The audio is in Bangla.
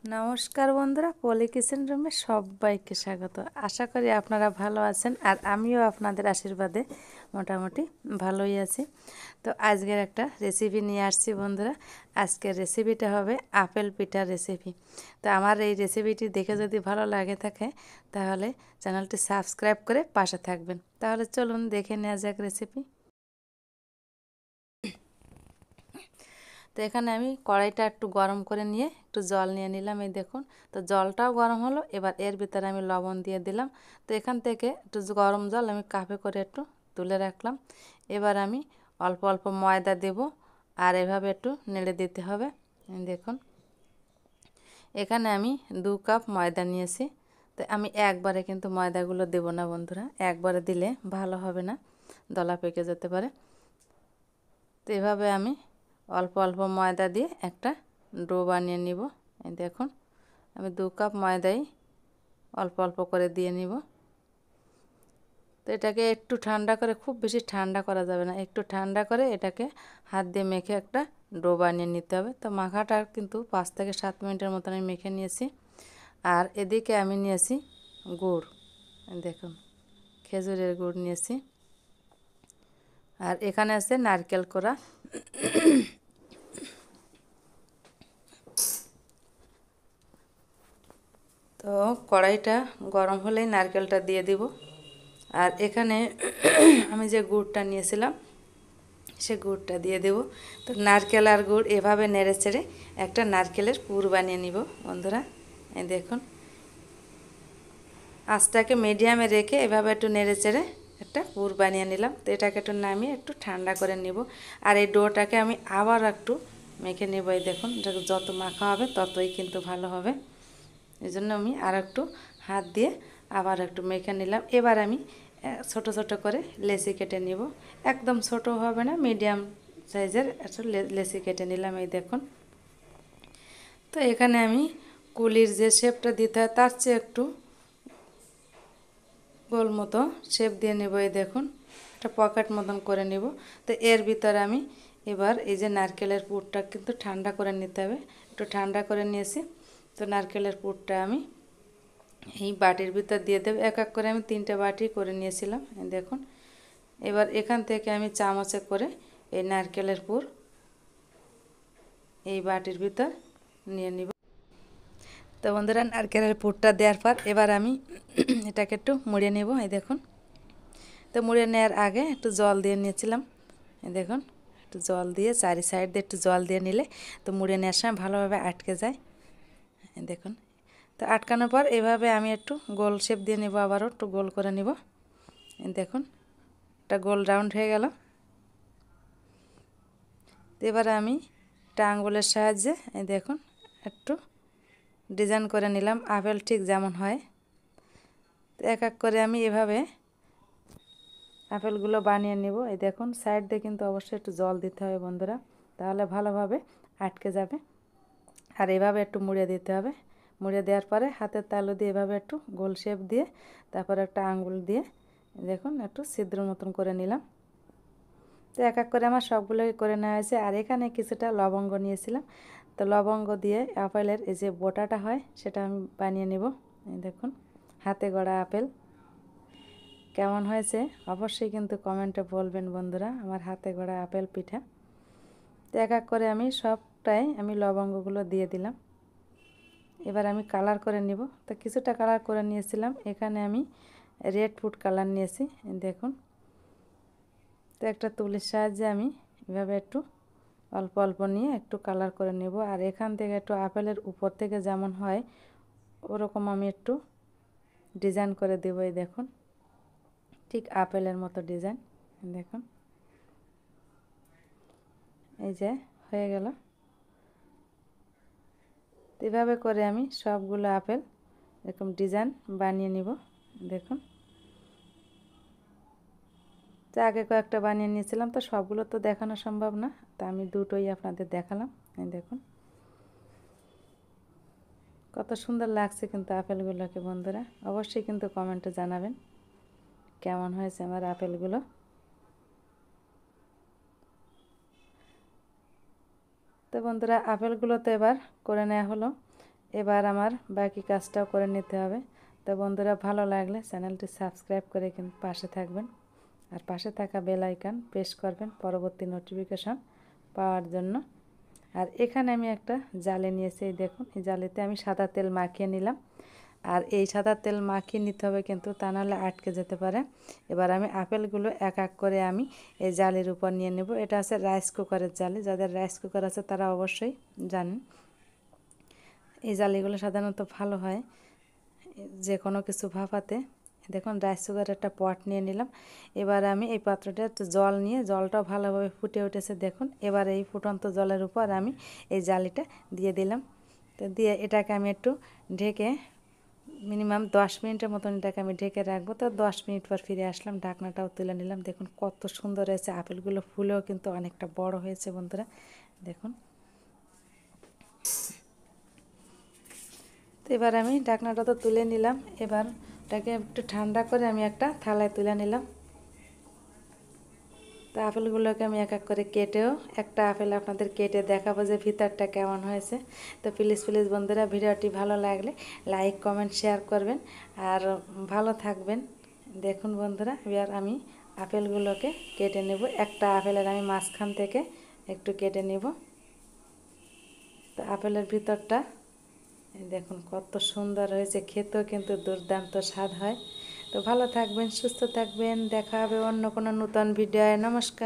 নমস্কার বন্ধুরা, পলি কিচেন রুমে সবাইকে স্বাগত। আশা করি আপনারা ভালো আছেন আর আমিও আপনাদের আশীর্বাদে মোটামুটি ভালোই আছি। তো আজকের একটা রেসিপি নিয়ে আসছি বন্ধুরা। আজকের রেসিপিটা হবে আপেল পিঠার রেসিপি। তো আমার এই রেসিপিটি দেখে যদি ভালো লাগে থাকে তাহলে চ্যানেলটি সাবস্ক্রাইব করে পাশে থাকবেন। তাহলে চলুন দেখে নেওয়া যাক রেসিপি। তো এখানে আমি কড়াইটা একটু গরম করে নিয়ে একটু জল নিয়ে নিলাম, এই দেখুন। তো জলটাও গরম হলো, এবার এর ভিতরে আমি লবণ দিয়ে দিলাম। তো এখান থেকে একটু গরম জল আমি কাপে করে একটু তুলে রাখলাম। এবার আমি অল্প অল্প ময়দা দেব আর এভাবে একটু নেড়ে দিতে হবে। দেখুন এখানে আমি 2 কাপ ময়দা নিয়েছি। তো আমি একবারে কিন্তু ময়দাগুলো দেব না বন্ধুরা, একবারে দিলে ভালো হবে না, দলা পেকে যেতে পারে। তো এভাবে আমি অল্প অল্প ময়দা দিয়ে একটা ডো বানিয়ে নিব। এই দেখুন আমি 2 কাপ ময়দাই অল্প অল্প করে দিয়ে নিব। তো এটাকে একটু ঠান্ডা করে, খুব বেশি ঠান্ডা করা যাবে না, একটু ঠান্ডা করে এটাকে হাত দিয়ে মেখে একটা ডো বানিয়ে নিতে হবে। তো মাখাটা কিন্তু 5 থেকে 7 মিনিটের মতন আমি মেখে নিয়েছি। আর এদিকে আমি নিয়েছি গুড়, দেখুন খেজুরের গুড় নিয়েছি। আর এখানে আছে নারকেল কোড়া। তো কড়াইটা গরম হলেই নারকেলটা দিয়ে দিব। আর এখানে আমি যে গুড়টা নিয়েছিলাম সে গুড়টা দিয়ে দেব। তো নারকেল আর গুড় এভাবে নেড়ে চেড়ে একটা নারকেলের পুর বানিয়ে নিব বন্ধুরা। এই দেখুন আঁচটাকে মিডিয়ামে রেখে এভাবে একটু নেড়ে চেড়ে একটা পুর বানিয়ে নিলাম। তো এটাকে একটু নামিয়ে একটু ঠান্ডা করে নিব। আর এই ডোটাকে আমি আবার একটু মেখে নেব। এই দেখুন যত মাখা হবে ততই কিন্তু ভালো হবে। এই জন্য আমি আর একটু হাত দিয়ে আবার একটু মেখে নিলাম। এবার আমি ছোট ছোট করে লেচি কেটে নিব। একদম ছোট হবে না, মিডিয়াম সাইজের একটা লেচি কেটে নিলাম। এই দেখুন তো এখানে আমি কুলির যে শেপটা দিতে হয় তার চেয়ে একটু গোল মতো শেপ দিয়ে নেব। এই দেখুন একটা পকেট মতন করে নেব। তো এর ভিতরে আমি এবার এই যে নারকেলের পুরটা কিন্তু ঠান্ডা করে নিতে হবে, একটু ঠান্ডা করে নিয়েছি। তো নারকেলের পুরটা আমি এই বাটির ভিতর দিয়ে দেবো। এক এক করে আমি 3টে বাটি করে নিয়েছিলাম, দেখুন। এবার এখান থেকে আমি চামচে করে এই নারকেলের পুর এই বাটির ভিতর নিয়ে নিব। তো বন্ধুরা নারকেলের পুরটা দেওয়ার পর এবার আমি এটাকে একটু মুড়ে নেব। এই দেখুন তো মুড়ে নেওয়ার আগে একটু জল দিয়ে নিয়েছিলাম। এই দেখুন একটু জল দিয়ে চারি সাইড দিয়ে একটু জল দিয়ে নিলে তো মুড়ে নেওয়ার সময় ভালোভাবে আটকে যায়। দেখুন তো আটকানোর পর এভাবে আমি একটু গোল শেপ দিয়ে নেব, আবারও একটু গোল করে নেব। দেখুন একটা গোল রাউন্ড হয়ে গেল। এবারে আমি একটা আঙুলের সাহায্যে এই দেখুন একটু ডিজাইন করে নিলাম, আপেল ঠিক যেমন হয়। তো এক এক করে আমি এভাবে আপেলগুলো বানিয়ে নেব। এই দেখুন সাইড দিয়ে কিন্তু অবশ্যই একটু জল দিতে হবে বন্ধুরা, তাহলে ভালোভাবে আটকে যাবে। আর এভাবে একটু মুড়ে দিতে হবে। মুড়ে দেওয়ার পরে হাতের তালু দিয়ে এভাবে একটু গোল শেপ দিয়ে তারপরে একটা আঙুল দিয়ে দেখুন একটু ছিদ্র মতন করে নিলাম। তো এক এক করে আমার সবগুলোই করে নেওয়া হয়েছে। আর এখানে কিছুটা লবঙ্গ নিয়েছিলাম, তো লবঙ্গ দিয়ে আপেলের এই যে বোটাটা হয় সেটা আমি বানিয়ে নেব। এই দেখুন হাতে গড়া আপেল কেমন হয়েছে অবশ্যই কিন্তু কমেন্টে বলবেন বন্ধুরা, আমার হাতে গড়া আপেল পিঠা। তো এক এক করে আমি সবটাই আমি লবঙ্গগুলো দিয়ে দিলাম। এবার আমি কালার করে নিব। তো কিছুটা কালার করে নিয়েছিলাম, এখানে আমি রেড ফুড কালার নিয়েছি। দেখুন তো একটা তুলির সাহায্যে আমি এভাবে একটু অল্প অল্প নিয়ে একটু কালার করে নেব। আর এখান থেকে একটু আপেলের উপর থেকে যেমন হয় ওরকম আমি একটু ডিজাইন করে দেবো। এই দেখুন ঠিক আপেলের মতো ডিজাইন। দেখুন এই যে হয়ে গেল। এভাবে করে আমি সবগুলো আপেল এরকম ডিজাইন বানিয়ে নিব। দেখুন তো আগে কয়েকটা বানিয়ে নিয়েছিলাম, তো সবগুলো তো দেখানো সম্ভব না, তা আমি দুটোই আপনাদের দেখালাম। এই দেখুন কত সুন্দর লাগছে কিন্তু আপেলগুলোকে বন্ধুরা, অবশ্যই কিন্তু কমেন্টে জানাবেন কেমন হয়েছে আমার আপেলগুলো। তো বন্ধুরা আপেলগুলো তো এবার করে নেওয়া হলো। এবার আমার বাকি কাজটাও করে নিতে হবে। তো বন্ধুরা, ভালো লাগলে চ্যানেলটি সাবস্ক্রাইব করে কিন্তু পাশে থাকবেন, আর পাশে থাকা বেল আইকন প্রেস করবেন পরবর্তী নোটিফিকেশন পাওয়ার জন্য। আর এখানে আমি একটা জালি নিয়েছি, এই দেখুন, এই জালিতে আমি সাদা তেল মাখিয়ে নিলাম। আর এই সাদা তেল মাখিয়ে নিতে হবে কিন্তু, তা নাহলে আটকে যেতে পারে। এবার আমি আপেলগুলো এক এক করে আমি এই জালির উপর নিয়ে নেব। এটা আছে রাইস কুকারের জালি, যাদের রাইস কুকার আছে তারা অবশ্যই জানেন। এই জালিগুলো সাধারণত ভালো হয় যে কোনো কিছু ভাপাতে। দেখুন, রাইস কুকারের একটা পট নিয়ে নিলাম। এবার আমি এই পাত্রটা একটু জল নিয়ে, জলটাও ভালোভাবে ফুটে উঠেছে দেখুন। এবার এই ফুটন্ত জলের উপর আমি এই জালিটা দিয়ে দিলাম। তো দিয়ে এটাকে আমি একটু ঢেকে মিনিমাম 10 মিনিটের মতন এটাকে আমি ঢেকে রাখবো। তো 10 মিনিট পর ফিরে আসলাম, ঢাকনাটাও তুলে নিলাম। দেখুন কত সুন্দর হয়েছে, আপেলগুলো ফুলেও কিন্তু অনেকটা বড় হয়েছে বন্ধুরা, দেখুন। তো এবার আমি ঢাকনাটা তো তুলে নিলাম। এবার এটাকে একটু ঠান্ডা করে আমি একটা থালায় তুলে নিলাম। তো আপেলগুলোকে আমি এক এক করে কেটেও, একটা আপেল আপনাদের কেটে দেখাবো যে ভিতরটা কেমন হয়েছে। তো প্লিজ প্লিজ বন্ধুরা, ভিডিওটি ভালো লাগলে লাইক কমেন্ট শেয়ার করবেন আর ভালো থাকবেন। দেখুন বন্ধুরা, এবার আমি আপেলগুলোকে কেটে নেব। একটা আপেলের আমি মাঝখান থেকে একটু কেটে নেব। তো আপেলের ভিতরটা দেখুন কত সুন্দর হয়েছে, খেতেও কিন্তু দুর্দান্ত স্বাদ হয়। তো ভালো থাকবেন, সুস্থ থাকবেন, দেখা হবে অন্য কোনো নতুন ভিডিওয়। নমস্কার।